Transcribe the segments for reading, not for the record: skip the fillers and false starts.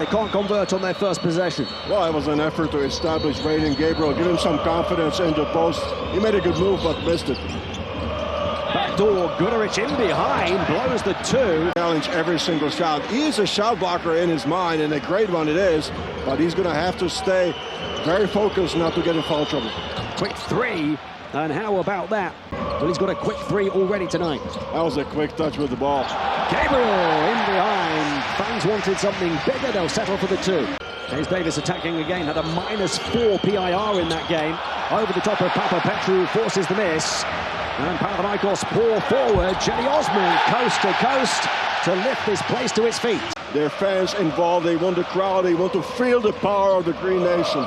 They can't convert on their first possession. Well, it was an effort to establish Radiant Gabriel, give him some confidence in the post. He made a good move, but missed it. Backdoor, Guduric in behind, blows the two. Challenge every single shot. He is a shot blocker in his mind, and a great one it is, but he's going to have to stay very focused not to get in foul trouble. Quick three, and how about that? Well, he's got a quick three already tonight. That was a quick touch with the ball. Gabriel in behind. Fans wanted something bigger, they'll settle for the two. Hayes Davis attacking again, had a -4 PIR in that game. Over the top of Papapetru, forces the miss. And Panathinaikos pour forward. Jenny Osman, coast to coast, to lift this place to its feet. Their fans involved, they want the crowd, they want to feel the power of the Green Nation.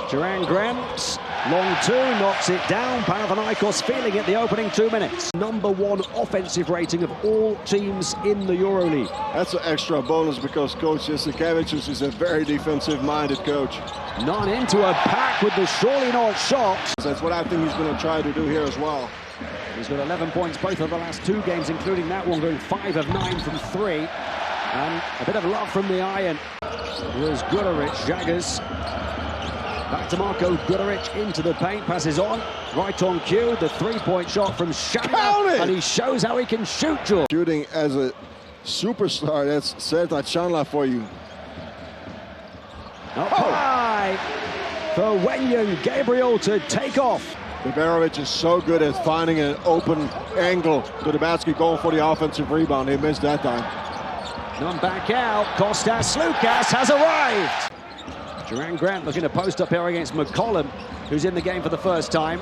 Duran Grant, long two, knocks it down. Panathinaikos feeling it the opening 2 minutes. #1 offensive rating of all teams in the EuroLeague. That's an extra bonus because Coach Jasikevičius is a very defensive-minded coach. Nunn into a pack with the surely not shot. That's what I think he's going to try to do here as well. He's got 11 points both of the last 2 games, including that one, going 5 of 9 from 3. And a bit of love from the iron. Here's Guduric, Jaggers. Back to Marko Guduric into the paint, passes on. Right on cue, the 3-point shot from Shanla. And he shows how he can shoot, George. Shooting as a superstar, that's Serta Shanla for you. Up high for Wenyan Gabriel to take off. Beverovic is so good at finding an open angle to the basket, going for the offensive rebound. He missed that time. None back out. Kostas Sloukas has arrived. Duran Grant looking to post up here against McCollum, who's in the game for the first time.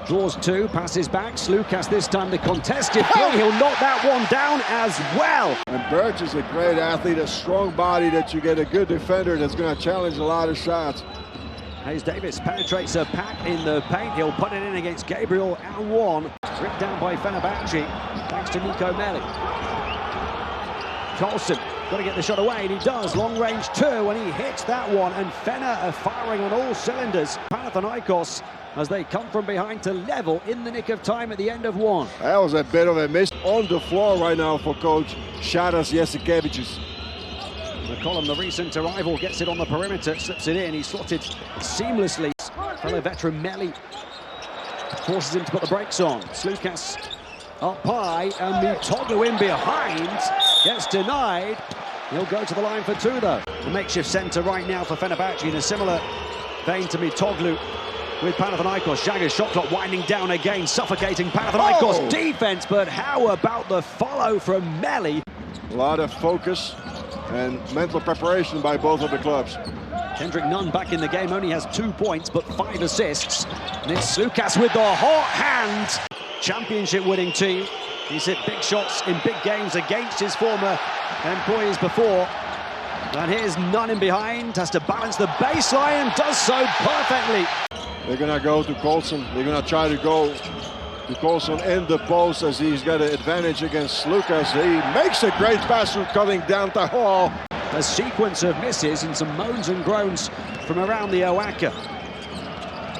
Draws 2, passes back. Sloukas this time the contested three. He'll knock that one down as well. And Birch is a great athlete, a strong body that you get a good defender that's going to challenge a lot of shots. Hayes Davis penetrates a pack in the paint. He'll put it in against Gabriel and one. Ripped down by Fenerbahce, thanks to Nico Melli. Colson, got to get the shot away, and he does. Long range 2, and he hits that one. And Fener are firing on all cylinders. Panathinaikos, as they come from behind to level in the nick of time at the end of 1. That was a bit of a miss on the floor right now for Coach Shadas Jasikevičius. McCollum, the recent arrival, gets it on the perimeter, slips it in. He's slotted seamlessly. Fellow veteran Melli forces him to put the brakes on. Sloukas up high, and Mitoglu in behind. Gets denied. He'll go to the line for 2, though. The makeshift centre right now for Fenerbahce in a similar vein to Mitoglu with Panathinaikos. Jaggers shot clock winding down again, suffocating Panathinaikos defense. But how about the follow from Melli? A lot of focus and mental preparation by both of the clubs. Kendrick Nunn back in the game, only has 2 points but 5 assists. And it's Sloukas with the hot hand. Championship winning team. He's hit big shots in big games against his former employees before. And here's Nunn in behind, has to balance the baseline and does so perfectly. They're going to go to Colson. They're going to try to go to Colson in the post as he's got an advantage against Sloukas. He makes a great pass through cutting down the hall. A sequence of misses and some moans and groans from around the Oaka.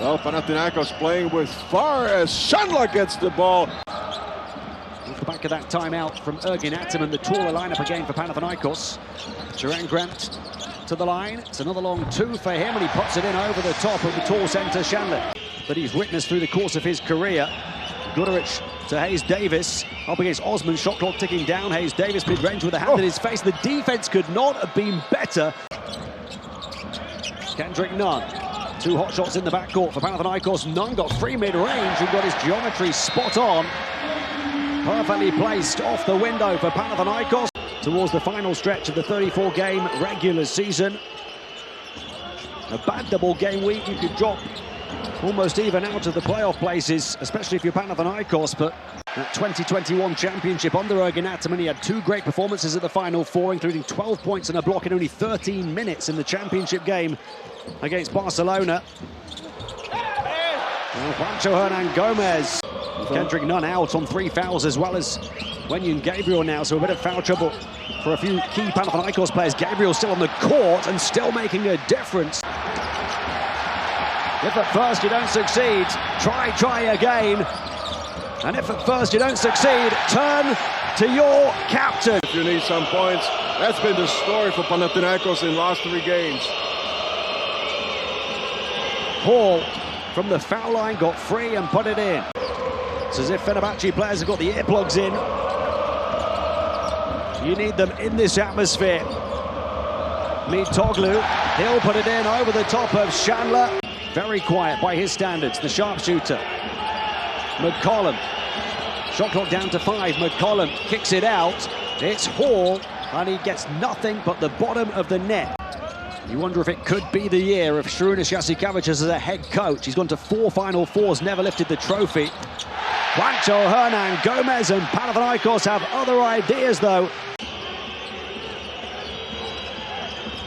Well, Panathinaikos playing with fire as Shanla gets the ball. Off the back of that timeout from Ergin Ataman, the taller lineup again for Panathinaikos. Duran Grant to the line. It's another long 2 for him, and he puts it in over the top of the tall centre Shanla that he's witnessed through the course of his career. Guduric to Hayes Davis, up against Osman, shot clock ticking down. Hayes Davis mid-range with a hand in his face. The defense could not have been better. Kendrick Nunn, 2 hot shots in the backcourt for Panathinaikos. Nunn got free mid-range and got his geometry spot on. Perfectly placed off the window for Panathinaikos towards the final stretch of the 34-game regular season. A bad double game week, you could drop almost even out of the playoff places, especially if you're Panathinaikos. But that 2021 championship under Ergin Ataman, he had 2 great performances at the Final Four, including 12 points and a block in only 13 minutes in the championship game against Barcelona. Well, Juancho Hernan Gomez. Kendrick Nunn out on 3 fouls, as well as Wenyan Gabriel now, so a bit of foul trouble for a few key Panathinaikos players. Gabriel still on the court and still making a difference. If at first you don't succeed, try again. And if at first you don't succeed, turn to your captain. If you need some points, that's been the story for Panathinaikos in the last 3 games. Hall from the foul line got free and put it in. It's as if Fenerbahce players have got the earplugs in. You need them in this atmosphere. Mitoglu, he'll put it in over the top of Chandler. Very quiet by his standards, the sharpshooter. McCollum, shot clock down to 5. McCollum kicks it out. It's Hall, and he gets nothing but the bottom of the net. You wonder if it could be the year of Šarūnas Jasikevičius as a head coach. He's gone to 4 Final Fours, never lifted the trophy. Juancho Hernan Gomez and Panathinaikos have other ideas, though.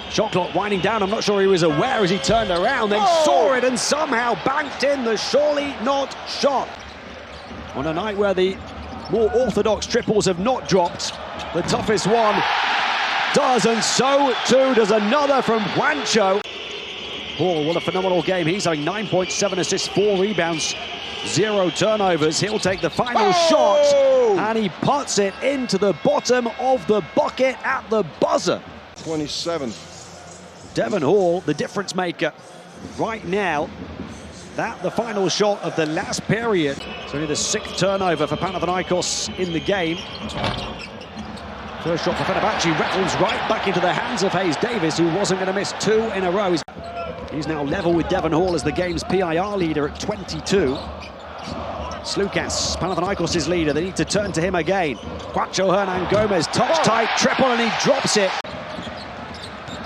Shot clock winding down. I'm not sure he was aware as he turned around, then saw it and somehow banked in the surely not shot. On a night where the more orthodox triples have not dropped, the toughest one does, and so too does another from Juancho. Hall, what a phenomenal game. He's having 9.7 assists, 4 rebounds, 0 turnovers. He'll take the final shot, and he puts it into the bottom of the bucket at the buzzer. 27. Devon Hall, the difference maker right now. That the final shot of the last period. It's only the 6th turnover for Panathinaikos in the game. First shot for Fenerbahce rattles right back into the hands of Hayes Davis, who wasn't going to miss 2 in a row. He's now level with Devon Hall as the game's PIR leader at 22. Sloukas, Panathinaikos' leader. They need to turn to him again. Juancho Hernan Gomez, touch tight, triple, and he drops it.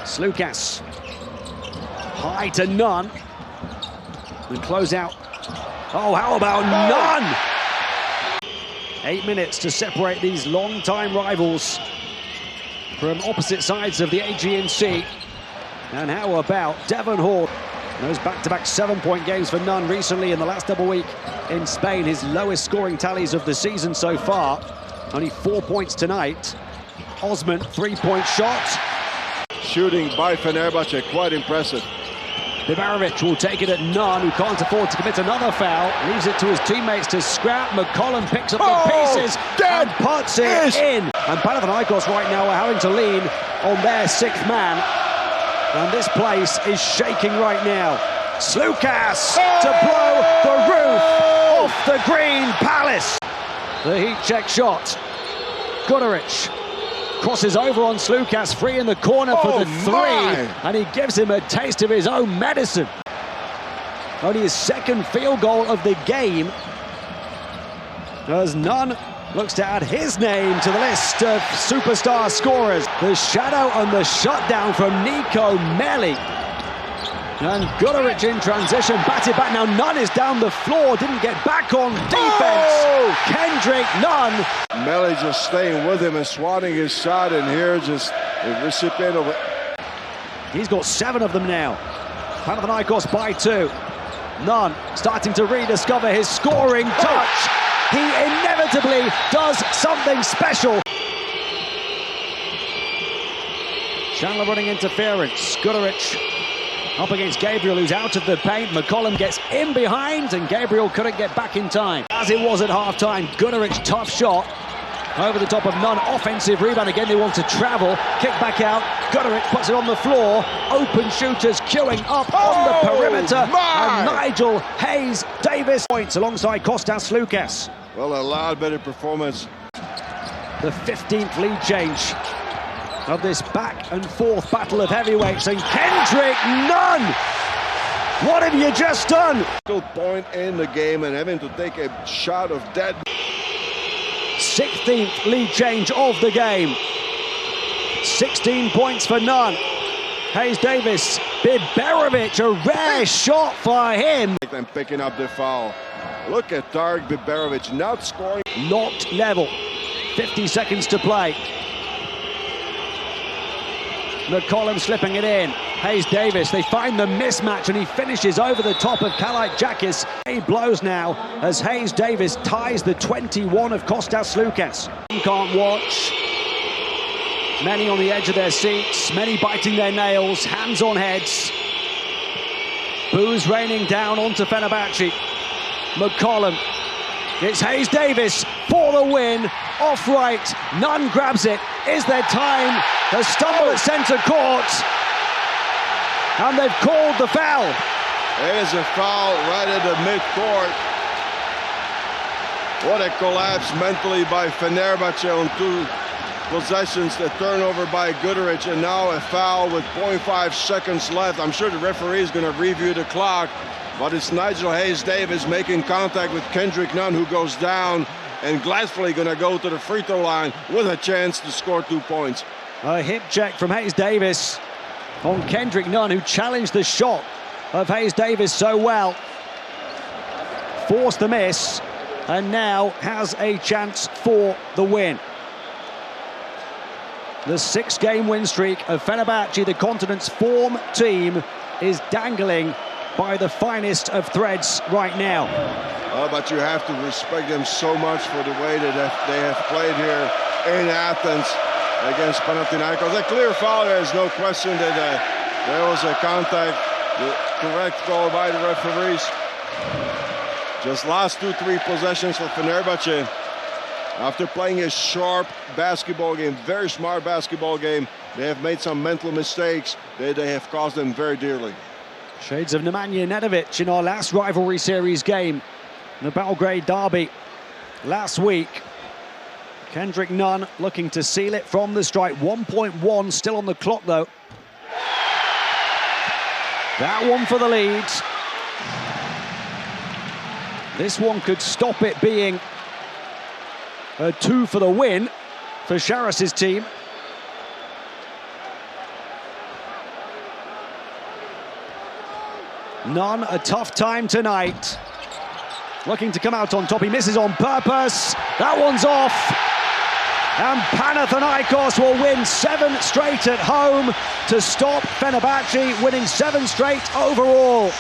Sloukas, high to Nunn. And close out. Oh, how about Nunn? 8 minutes to separate these long-time rivals from opposite sides of the Aegean Sea. And how about Devon Hall? Those back-to-back 7-point games for Nunn recently in the last double week in Spain. His lowest scoring tallies of the season so far. Only 4 points tonight. Osman, 3-point shot. Shooting by Fenerbahce, quite impressive. Bibarovic will take it at Nunn, who can't afford to commit another foul. Leaves it to his teammates to scrap. McCollum picks up the pieces and puts it in. And Panathinaikos right now are having to lean on their 6th man. And this place is shaking right now. Sloukas to blow the roof off the Green Palace. The heat check shot. Guduric crosses over on Sloukas, free in the corner for the 3, and he gives him a taste of his own medicine. Only his 2nd field goal of the game, as Nunn looks to add his name to the list of superstar scorers. The shadow and the shutdown from Nico Melli. And Guduric in transition, batted back. Now Nunn is down the floor, didn't get back on defense. Kendrick Nunn. Melli just staying with him and swatting his shot, and here just the recipient of it. He's got 7 of them now. Panathinaikos by 2. Nunn starting to rediscover his scoring touch. He inevitably does something special. Chandler running interference. Guduric up against Gabriel, who's out of the paint. McCollum gets in behind, and Gabriel couldn't get back in time. As it was at half-time, Guduric, tough shot. Over the top of Nunn, offensive rebound. Again, they want to travel. Kick back out. Guduric puts it on the floor. Open shooters queuing up on the perimeter. And Nigel Hayes Davis points alongside Kostas Sloukas. Well, a lot better performance. The 15th lead change of this back and forth battle of heavyweights, and Kendrick Nunn, what have you just done? Point in the game and having to take a shot of that. 16th lead change of the game. 16 points for Nunn. Hayes Davis, Bibarovic, a rare shot for him. And picking up the foul. Look at Tarek Bibarovic not scoring. Locked level. 50 seconds to play. McCollum slipping it in. Hayes Davis, they find the mismatch, and he finishes over the top of Kalaitzakis. He blows now as Hayes Davis ties the 21 of Kostas Sloukas. Can't watch. Many on the edge of their seats, many biting their nails, hands on heads. Boos raining down onto Fenerbahce. McCollum It's Hayes Davis for the win. Off right, Nunn grabs it. Is there time? A stumble at centre court. And they've called the foul. It is a foul right at the midcourt. What a collapse mentally by Fenerbahce on 2 possessions. The turnover by Goodrich, and now a foul with 0.5 seconds left. I'm sure the referee is going to review the clock, but it's Nigel Hayes Davis making contact with Kendrick Nunn, who goes down and gladly going to go to the free throw line with a chance to score 2 points. A hip check from Hayes Davis on Kendrick Nunn, who challenged the shot of Hayes Davis so well. Forced the miss, and now has a chance for the win. The 6-game win streak of Fenerbahce, the continent's form team, is dangling by the finest of threads right now. But you have to respect them so much for the way that they have played here in Athens against Panathinaikos. A clear foul, there is no question that there was a contact. The correct call by the referees. Just last 2-3 possessions for Fenerbahce. After playing a sharp basketball game, very smart basketball game, they have made some mental mistakes. They have cost them very dearly. Shades of Nemanja Nedovic in our last rivalry series game, the Belgrade derby last week. Kendrick Nunn looking to seal it from the strike. 1.1 still on the clock though. That one for the lead. This one could stop it being a 2 for the win for Sharas's team. Nunn, a tough time tonight. Looking to come out on top. He misses on purpose. That one's off. And Panathinaikos will win 7 straight at home to stop Fenerbahce winning 7 straight overall.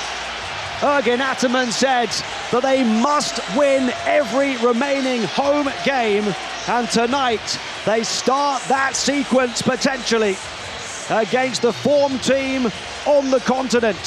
Ergin Ataman said that they must win every remaining home game, and tonight they start that sequence potentially against the form team on the continent.